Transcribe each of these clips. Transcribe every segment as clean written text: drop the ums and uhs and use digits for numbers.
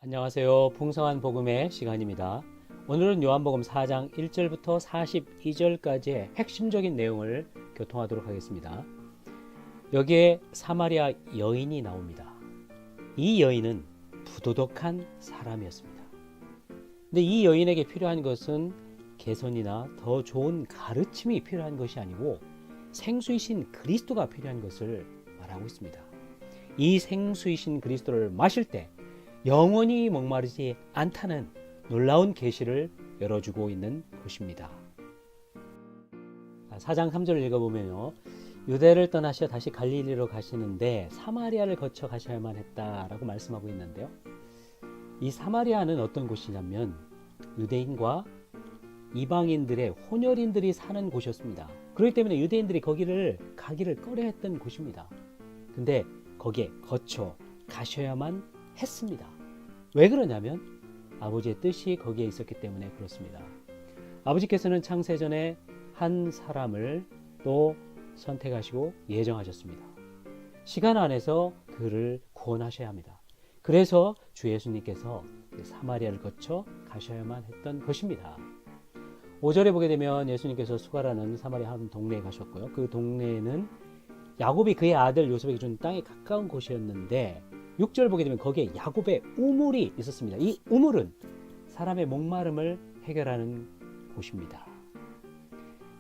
안녕하세요. 풍성한 복음의 시간입니다. 오늘은 요한복음 4장 1절부터 42절까지의 핵심적인 내용을 교통하도록 하겠습니다. 여기에 사마리아 여인이 나옵니다. 이 여인은 부도덕한 사람이었습니다. 근데 이 여인에게 필요한 것은 개선이나 더 좋은 가르침이 필요한 것이 아니고 생수이신 그리스도가 필요한 것을 말하고 있습니다. 이 생수이신 그리스도를 마실 때 영원히 목마르지 않다는 놀라운 계시를 열어주고 있는 것입니다. 4장 3절을 읽어보면요, 유대를 떠나셔 다시 갈릴리로 가시는데 사마리아를 거쳐 가셔야만 했다라고 말씀하고 있는데요, 이 사마리아는 어떤 곳이냐면 유대인과 이방인들의 혼혈인들이 사는 곳이었습니다. 그렇기 때문에 유대인들이 거기를 가기를 꺼려했던 곳입니다. 근데 거기에 거쳐 가셔야만 했습니다. 왜 그러냐면 아버지의 뜻이 거기에 있었기 때문에 그렇습니다. 아버지께서는 창세전에 한 사람을 또 선택하시고 예정하셨습니다. 시간 안에서 그를 구원하셔야 합니다. 그래서 주 예수님께서 사마리아를 거쳐 가셔야만 했던 것입니다. 5절에 보게 되면 예수님께서 수가라는 사마리아 한 동네에 가셨고요. 그 동네에는 야곱이 그의 아들 요셉에게 준 땅에 가까운 곳이었는데 6절 보게 되면 거기에 야곱의 우물이 있었습니다. 이 우물은 사람의 목마름을 해결하는 곳입니다.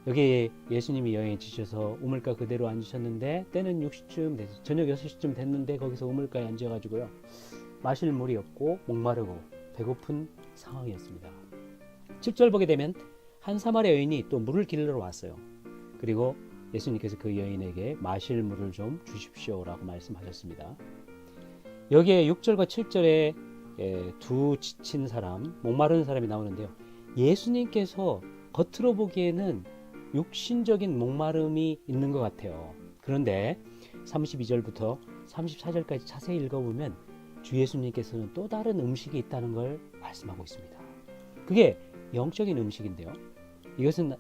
여기 예수님이 여행에 지셔서 우물가 그대로 앉으셨는데 때는 6시쯤 돼서 저녁 6시쯤 됐는데 거기서 우물가에 앉아가지고요, 마실 물이 없고 목마르고 배고픈 상황이었습니다. 7절 보게 되면 한 사마리아 여인이 또 물을 길러 왔어요. 그리고 예수님께서 그 여인에게 마실 물을 좀 주십시오라고 말씀하셨습니다. 여기에 6절과 7절에 두 지친 사람, 목마른 사람이 나오는데요, 예수님께서 겉으로 보기에는 육신적인 목마름이 있는 것 같아요. 그런데 32절부터 34절까지 자세히 읽어보면 주 예수님께서는 또 다른 음식이 있다는 걸 말씀하고 있습니다. 그게 영적인 음식인데요, 이것은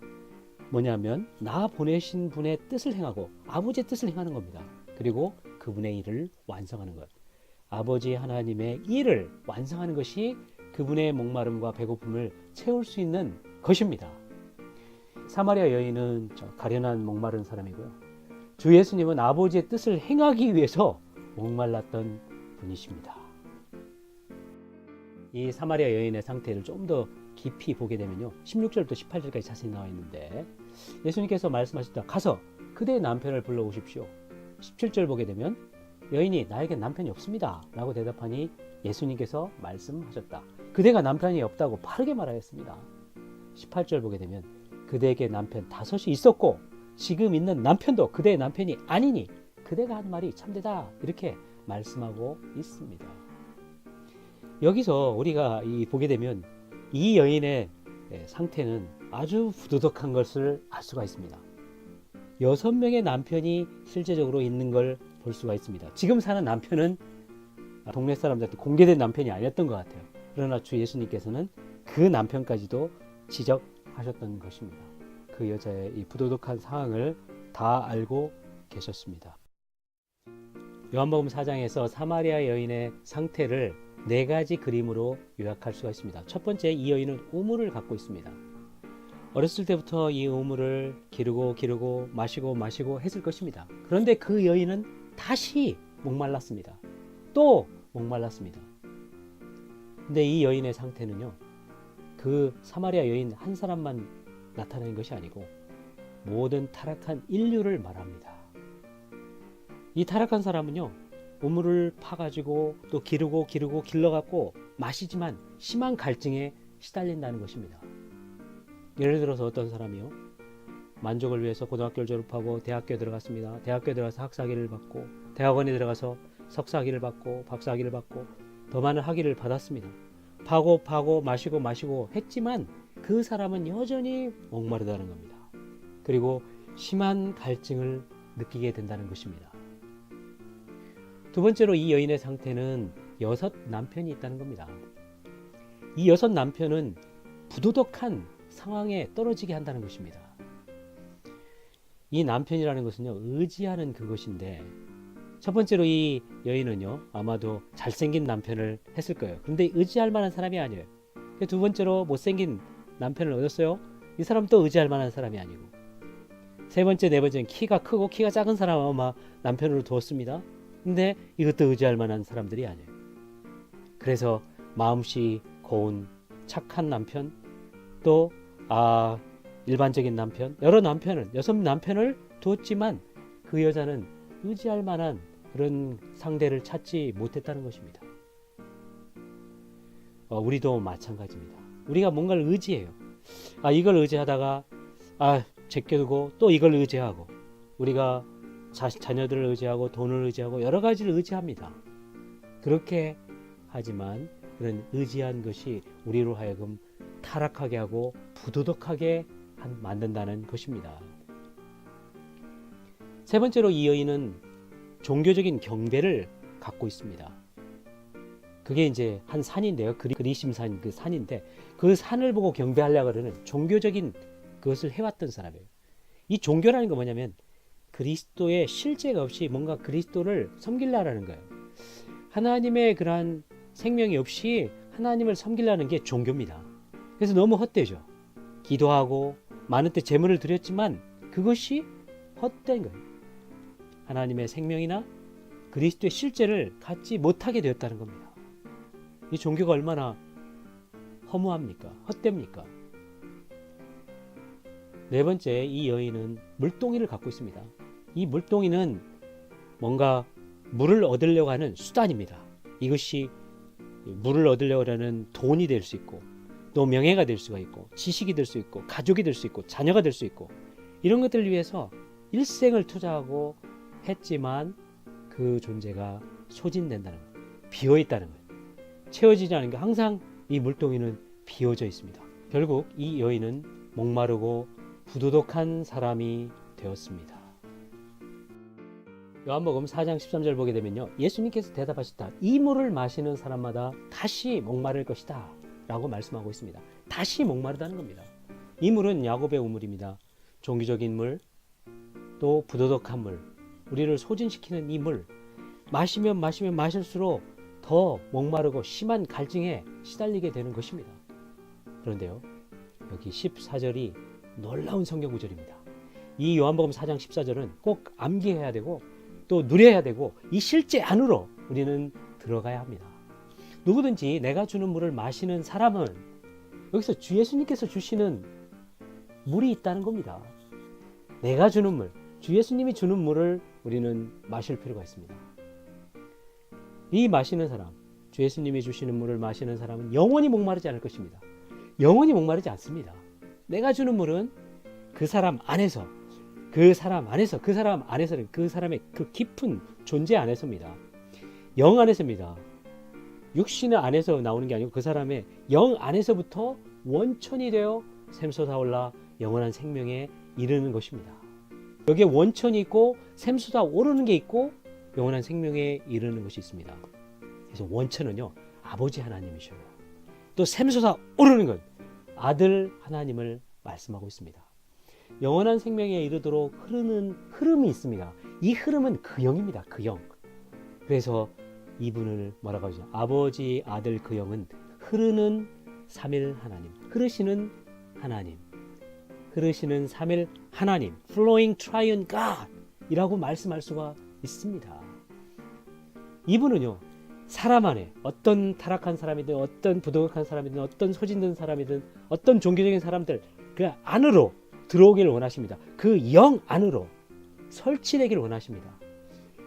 뭐냐면 나 보내신 분의 뜻을 행하고 아버지의 뜻을 행하는 겁니다. 그리고 그분의 일을 완성하는 것, 아버지 하나님의 일을 완성하는 것이 그분의 목마름과 배고픔을 채울 수 있는 것입니다. 사마리아 여인은 가련한 목마른 사람이고요, 주 예수님은 아버지의 뜻을 행하기 위해서 목말랐던 분이십니다. 이 사마리아 여인의 상태를 좀 더 깊이 보게 되면요, 16절부터 18절까지 자세히 나와 있는데 예수님께서 말씀하셨다. 가서 그대의 남편을 불러오십시오. 17절 보게 되면 여인이 나에게 남편이 없습니다 라고 대답하니 예수님께서 말씀하셨다. 그대가 남편이 없다고 바르게 말하였습니다. 18절 보게 되면 그대에게 남편 5이 있었고 지금 있는 남편도 그대의 남편이 아니니 그대가 한 말이 참되다, 이렇게 말씀하고 있습니다. 여기서 우리가 보게 되면 이 여인의 상태는 아주 부도덕한 것을 알 수가 있습니다. 6명의 남편이 실제적으로 있는 걸 볼 수가 있습니다. 지금 사는 남편은 동네 사람들한테 공개된 남편이 아니었던 것 같아요. 그러나 주 예수님께서는 그 남편까지도 지적하셨던 것입니다. 그 여자의 이 부도덕한 상황을 다 알고 계셨습니다. 요한복음 4장에서 사마리아 여인의 상태를 4가지 그림으로 요약할 수가 있습니다. 첫 번째, 이 여인은 우물을 갖고 있습니다. 어렸을 때부터 이 우물을 기르고 마시고 했을 것입니다. 그런데 그 여인은 다시 목말랐습니다. 또 목말랐습니다. 근데 이 여인의 상태는요, 그 사마리아 여인 한 사람만 나타내는 것이 아니고 모든 타락한 인류를 말합니다. 이 타락한 사람은요, 우물을 파가지고 또 기르고 길러갖고 마시지만 심한 갈증에 시달린다는 것입니다. 예를 들어서 어떤 사람이요, 만족을 위해서 고등학교를 졸업하고 대학교에 들어갔습니다. 대학교에 들어가서 학사학위를 받고 대학원에 들어가서 석사학위를 받고 박사학위를 받고 더 많은 학위를 받았습니다. 파고 마시고 했지만 그 사람은 여전히 목마르다는 겁니다. 그리고 심한 갈증을 느끼게 된다는 것입니다. 두 번째로, 이 여인의 상태는 6 남편이 있다는 겁니다. 이 6 남편은 부도덕한 상황에 떨어지게 한다는 것입니다. 이 남편이라는 것은요, 의지하는 그것인데 첫 번째로 이 여인은요, 아마도 잘생긴 남편을 했을 거예요. 그런데 의지할 만한 사람이 아니에요. 두 번째로 못생긴 남편을 얻었어요. 이 사람 또 의지할 만한 사람이 아니고. 세 번째, 네 번째는 키가 크고 키가 작은 사람을 아마 남편으로 두었습니다. 근데 이것도 의지할 만한 사람들이 아니에요. 그래서 마음씨 고운 착한 남편, 또 일반적인 남편, 여섯 남편을 두었지만 그 여자는 의지할 만한 그런 상대를 찾지 못했다는 것입니다. 우리도 마찬가지입니다. 우리가 뭔가를 의지해요. 이걸 의지하다가 제껴두고 또 이걸 의지하고, 우리가 자녀들을 의지하고 돈을 의지하고 여러 가지를 의지합니다. 그렇게 하지만 그런 의지한 것이 우리로 하여금 타락하게 하고 부도덕하게 만든다는 것입니다. 세 번째로 이 여인은 종교적인 경배를 갖고 있습니다. 그게 이제 한 산인데요. 그리심산 그 산인데, 그 산을 보고 경배하려고 하는 종교적인 그것을 해왔던 사람이에요. 이 종교라는 건 뭐냐면 그리스도의 실제가 없이 뭔가 그리스도를 섬기려는 거예요. 하나님의 그러한 생명이 없이 하나님을 섬기려는 게 종교입니다. 그래서 너무 헛되죠. 기도하고 많은 때 제물을 드렸지만 그것이 헛된 거예요. 하나님의 생명이나 그리스도의 실제를 갖지 못하게 되었다는 겁니다. 이 종교가 얼마나 허무합니까? 헛됩니까? 네 번째, 이 여인은 물동이를 갖고 있습니다. 이 물동이는 뭔가 물을 얻으려고 하는 수단입니다. 이것이 물을 얻으려고 하는 돈이 될 수 있고, 또 명예가 될 수가 있고, 지식이 될 수 있고, 가족이 될 수 있고, 자녀가 될 수 있고, 이런 것들을 위해서 일생을 투자하고 했지만 그 존재가 소진된다는 거예요. 비어있다는 거예요. 채워지지 않은 게 항상 이 물동이는 비어져 있습니다. 결국 이 여인은 목마르고 부도덕한 사람이 되었습니다. 요한복음 4장 13절 보게 되면요, 예수님께서 대답하셨다. 이 물을 마시는 사람마다 다시 목마를 것이다 라고 말씀하고 있습니다. 다시 목마르다는 겁니다. 이 물은 야곱의 우물입니다. 종교적인 물, 또 부도덕한 물, 우리를 소진시키는 이 물, 마시면 마실수록 더 목마르고 심한 갈증에 시달리게 되는 것입니다. 그런데요, 여기 14절이 놀라운 성경 구절입니다. 이 요한복음 4장 14절은 꼭 암기해야 되고 또 누려야 되고, 이 실제 안으로 우리는 들어가야 합니다. 누구든지 내가 주는 물을 마시는 사람은 여기서 주 예수님께서 주시는 물이 있다는 겁니다. 내가 주는 물, 주 예수님이 주는 물을 우리는 마실 필요가 있습니다. 이 마시는 사람, 주 예수님이 주시는 물을 마시는 사람은 영원히 목마르지 않을 것입니다. 영원히 목마르지 않습니다. 내가 주는 물은 그 사람 안에서, 그 사람의 그 깊은 존재 안에서입니다. 영 안에서입니다. 육신 안에서 나오는 게 아니고 그 사람의 영 안에서부터 원천이 되어 샘솟아올라 영원한 생명에 이르는 것입니다. 여기에 원천이 있고 샘솟아 오르는 게 있고 영원한 생명에 이르는 것이 있습니다. 그래서 원천은요, 아버지 하나님이셔요. 또 샘솟아 오르는 건 아들 하나님을 말씀하고 있습니다. 영원한 생명에 이르도록 흐르는 흐름이 있습니다. 이 흐름은 그 영입니다. 그 영. 그래서 이분을 뭐라고 하죠? 아버지, 아들, 그 영은 흐르는 삼일 하나님, 흐르시는 하나님, 흐르시는 삼일 하나님, flowing triune God 이라고 말씀할 수가 있습니다. 이분은요, 사람 안에 어떤 타락한 사람이든 어떤 부도덕한 사람이든 어떤 소진된 사람이든 어떤 종교적인 사람들 그 안으로 들어오기를 원하십니다. 그 영 안으로 설치되기를 원하십니다.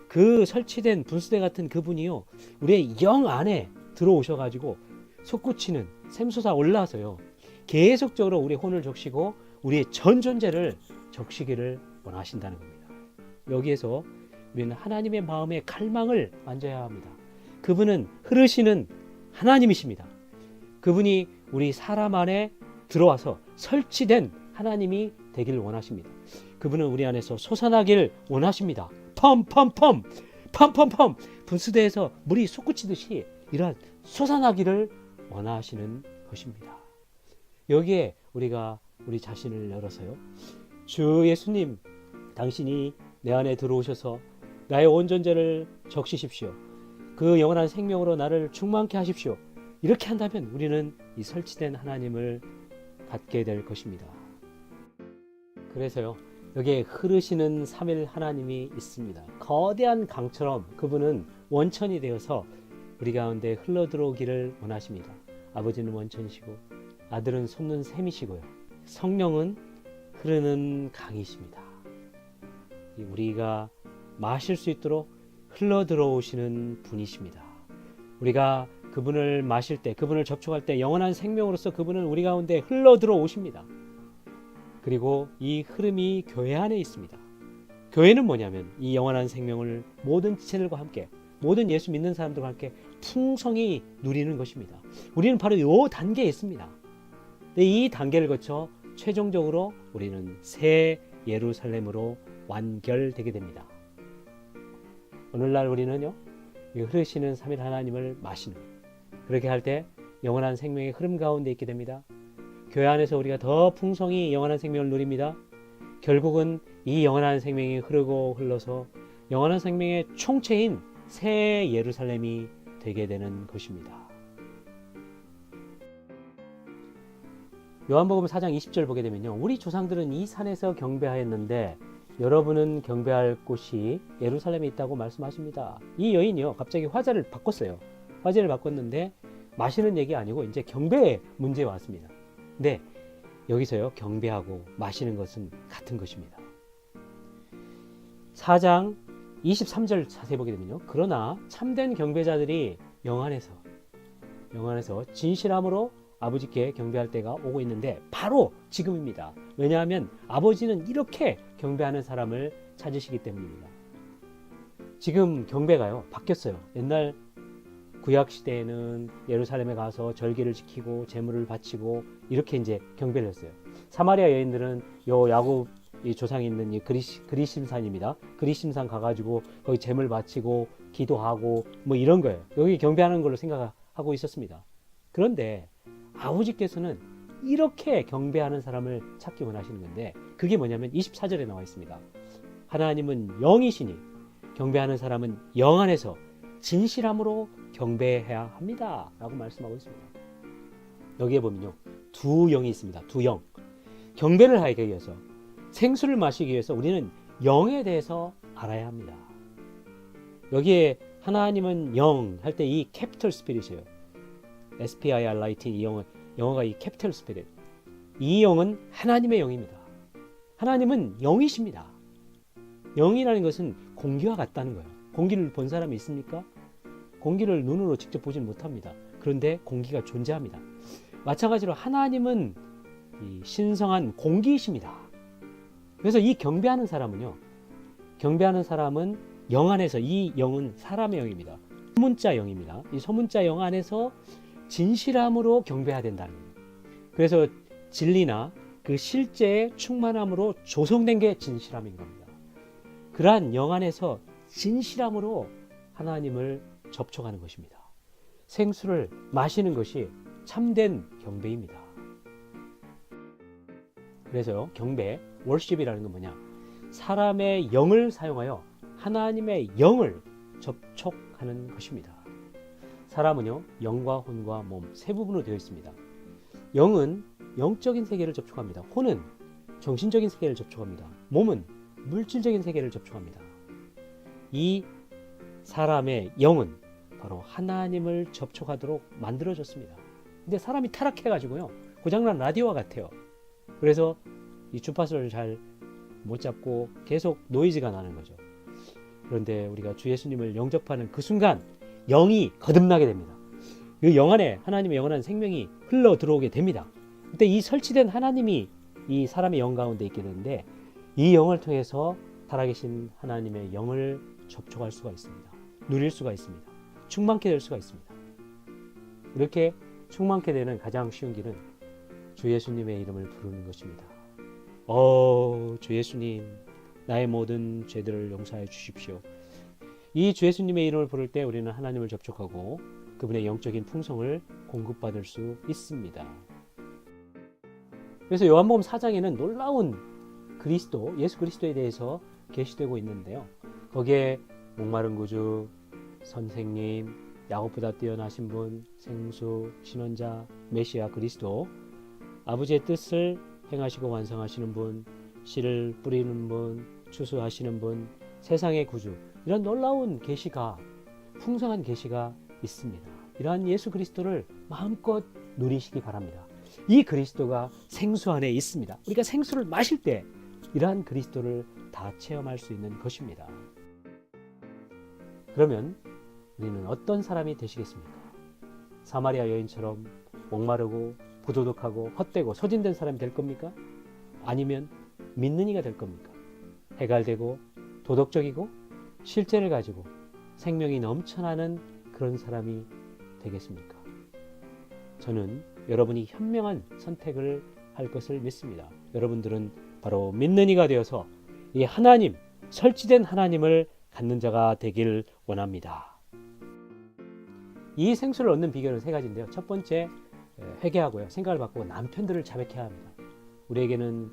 그 설치된 분수대 같은 그분이요, 우리의 영 안에 들어오셔가지고 솟구치는 샘솟아 올라서요, 계속적으로 우리의 혼을 적시고 우리의 전 존재를 적시기를 원하신다는 겁니다. 여기에서 우리는 하나님의 마음의 갈망을 만져야 합니다. 그분은 흐르시는 하나님이십니다. 그분이 우리 사람 안에 들어와서 설치된 하나님이 되기를 원하십니다. 그분은 우리 안에서 솟아나기를 원하십니다. 펌펌펌 펌펌펌 분수대에서 물이 솟구치듯이 이러한 솟아나기를 원하시는 것입니다. 여기에 우리가 우리 자신을 열어서요, 주 예수님, 당신이 내 안에 들어오셔서 나의 온 존재를 적시십시오. 그 영원한 생명으로 나를 충만케 하십시오. 이렇게 한다면 우리는 이 설치된 하나님을 갖게 될 것입니다. 그래서요, 여기에 흐르시는 삼일 하나님이 있습니다. 거대한 강처럼 그분은 원천이 되어서 우리 가운데 흘러들어오기를 원하십니다. 아버지는 원천이시고 아들은 솟는 샘이시고요. 성령은 흐르는 강이십니다. 우리가 마실 수 있도록 흘러들어오시는 분이십니다. 우리가 그분을 마실 때, 그분을 접촉할 때 영원한 생명으로서 그분은 우리 가운데 흘러들어오십니다. 그리고 이 흐름이 교회 안에 있습니다. 교회는 뭐냐면 이 영원한 생명을 모든 지체들과 함께, 모든 예수 믿는 사람들과 함께 풍성히 누리는 것입니다. 우리는 바로 이 단계에 있습니다. 이 단계를 거쳐 최종적으로 우리는 새 예루살렘으로 완결되게 됩니다. 오늘날 우리는요, 흐르시는 삼일 하나님을 마시는, 그렇게 할 때 영원한 생명의 흐름 가운데 있게 됩니다. 교회 안에서 우리가 더 풍성히 영원한 생명을 누립니다. 결국은 이 영원한 생명이 흐르고 흘러서 영원한 생명의 총체인 새 예루살렘이 되게 되는 것입니다. 요한복음 4장 20절 보게 되면요, 우리 조상들은 이 산에서 경배하였는데 여러분은 경배할 곳이 예루살렘에 있다고 말씀하십니다. 이 여인이요, 갑자기 화제를 바꿨어요. 화제를 바꿨는데 마시는 얘기 아니고 이제 경배의 문제에 왔습니다. 근데 여기서요, 경배하고 마시는 것은 같은 것입니다. 4장 23절 자세히 보게 되면요, 그러나 참된 경배자들이 영안에서 진실함으로 아버지께 경배할 때가 오고 있는데 바로 지금입니다. 왜냐하면 아버지는 이렇게 경배하는 사람을 찾으시기 때문입니다. 지금 경배가요, 바뀌었어요. 옛날 구약 시대에는 예루살렘에 가서 절기를 지키고 제물을 바치고 이렇게 이제 경배를 했어요. 사마리아 여인들은 요 야곱 이 조상이 있는 이 그리심산입니다. 그리심산 가가지고 거기 제물 바치고 기도하고 뭐 이런 거예요. 여기 경배하는 걸로 생각하고 있었습니다. 그런데 아버지께서는 이렇게 경배하는 사람을 찾기 원하시는 건데 그게 뭐냐면 24절에 나와 있습니다. 하나님은 영이시니 경배하는 사람은 영 안에서 진실함으로 경배해야 합니다 라고 말씀하고 있습니다. 여기에 보면요, 두 영이 있습니다. 두 영. 경배를 하기 위해서, 생수를 마시기 위해서 우리는 영에 대해서 알아야 합니다. 여기에 하나님은 영 할 때 이 캐피털 스피릿이에요. SPIRIT, 이 영어가 이 캐피털 스피릿. 이 영은 하나님의 영입니다. 하나님은 영이십니다. 영이라는 것은 공기와 같다는 거예요. 공기를 본 사람이 있습니까? 공기를 눈으로 직접 보지는 못합니다. 그런데 공기가 존재합니다. 마찬가지로 하나님은 이 신성한 공기이십니다. 그래서 이 경배하는 사람은 영 안에서, 이 영은 사람의 영입니다. 소문자 영입니다. 이 소문자 영 안에서 진실함으로 경배해야 된다는 거예요. 그래서 진리나 그 실제의 충만함으로 조성된 게 진실함인 겁니다. 그러한 영 안에서 진실함으로 하나님을 접촉하는 것입니다. 생수를 마시는 것이 참된 경배입니다. 그래서 경배, 월십이라는 건 뭐냐? 사람의 영을 사용하여 하나님의 영을 접촉하는 것입니다. 사람은요, 영과 혼과 몸 세 부분으로 되어 있습니다. 영은 영적인 세계를 접촉합니다. 혼은 정신적인 세계를 접촉합니다. 몸은 물질적인 세계를 접촉합니다. 이 사람의 영은 바로 하나님을 접촉하도록 만들어졌습니다. 근데 사람이 타락해가지고요, 고장난 라디오와 같아요. 그래서 이 주파수를 잘 못 잡고 계속 노이즈가 나는 거죠. 그런데 우리가 주 예수님을 영접하는 그 순간 영이 거듭나게 됩니다. 그 영 안에 하나님의 영원한 생명이 흘러 들어오게 됩니다. 그때 이 설치된 하나님이 이 사람의 영 가운데 있게 되는데 이 영을 통해서 살아계신 하나님의 영을 접촉할 수가 있습니다. 누릴 수가 있습니다. 충만케 될 수가 있습니다. 이렇게 충만케 되는 가장 쉬운 길은 주 예수님의 이름을 부르는 것입니다. 주 예수님, 나의 모든 죄들을 용서해 주십시오. 이 주 예수님의 이름을 부를 때 우리는 하나님을 접촉하고 그분의 영적인 풍성을 공급받을 수 있습니다. 그래서 요한복음 4장에는 놀라운 그리스도, 예수 그리스도에 대해서 계시되고 있는데요. 거기에 목마른 구주, 선생님, 야곱보다 뛰어나신 분, 생수, 신원자, 메시아 그리스도, 아버지의 뜻을 행하시고 완성하시는 분, 씨를 뿌리는 분, 추수하시는 분, 세상의 구주, 이런 놀라운 계시가, 풍성한 계시가 있습니다. 이러한 예수 그리스도를 마음껏 누리시기 바랍니다. 이 그리스도가 생수 안에 있습니다. 우리가 생수를 마실 때 이러한 그리스도를 다 체험할 수 있는 것입니다. 그러면 우리는 어떤 사람이 되시겠습니까? 사마리아 여인처럼 목마르고 부도덕하고 헛되고 소진된 사람이 될 겁니까? 아니면 믿는 이가 될 겁니까? 해갈되고 도덕적이고 실제를 가지고 생명이 넘쳐나는 그런 사람이 되겠습니까? 저는 여러분이 현명한 선택을 할 것을 믿습니다. 여러분들은 바로 믿는 이가 되어서 이 하나님, 설치된 하나님을 갖는 자가 되길 원합니다. 이 생수를 얻는 비결은 세 가지인데요. 첫 번째, 회개하고요. 생각을 바꾸고 남편들을 자백해야 합니다. 우리에게는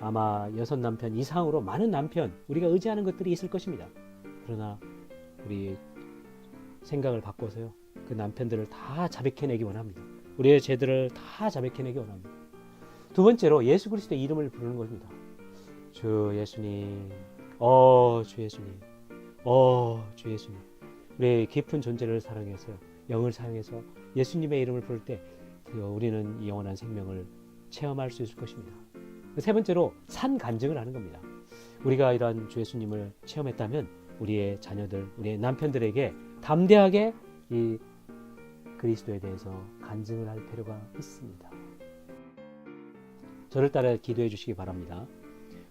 아마 6 남편 이상으로 많은 남편, 우리가 의지하는 것들이 있을 것입니다. 그러나 우리 생각을 바꿔서요. 그 남편들을 다 자백해내기 원합니다. 우리의 죄들을 다 자백해내기 원합니다. 두 번째로 예수 그리스도의 이름을 부르는 것입니다. 주 예수님, 주 예수님, 주 예수님. 우리의 깊은 존재를 사랑해서요. 영을 사용해서 예수님의 이름을 부를 때 우리는 영원한 생명을 체험할 수 있을 것입니다. 세 번째로 산 간증을 하는 겁니다. 우리가 이러한 주 예수님을 체험했다면 우리의 자녀들, 우리의 남편들에게 담대하게 이 그리스도에 대해서 간증을 할 필요가 있습니다. 저를 따라 기도해 주시기 바랍니다.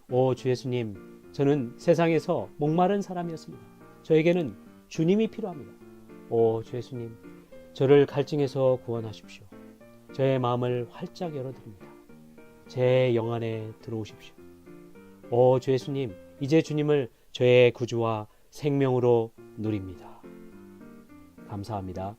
오 주 예수님, 저는 세상에서 목마른 사람이었습니다. 저에게는 주님이 필요합니다. 오 주 예수님, 저를 갈증해서 구원하십시오. 저의 마음을 활짝 열어드립니다. 제 영 안에 들어오십시오. 오 주 예수님, 이제 주님을 저의 구주와 생명으로 누립니다. 감사합니다.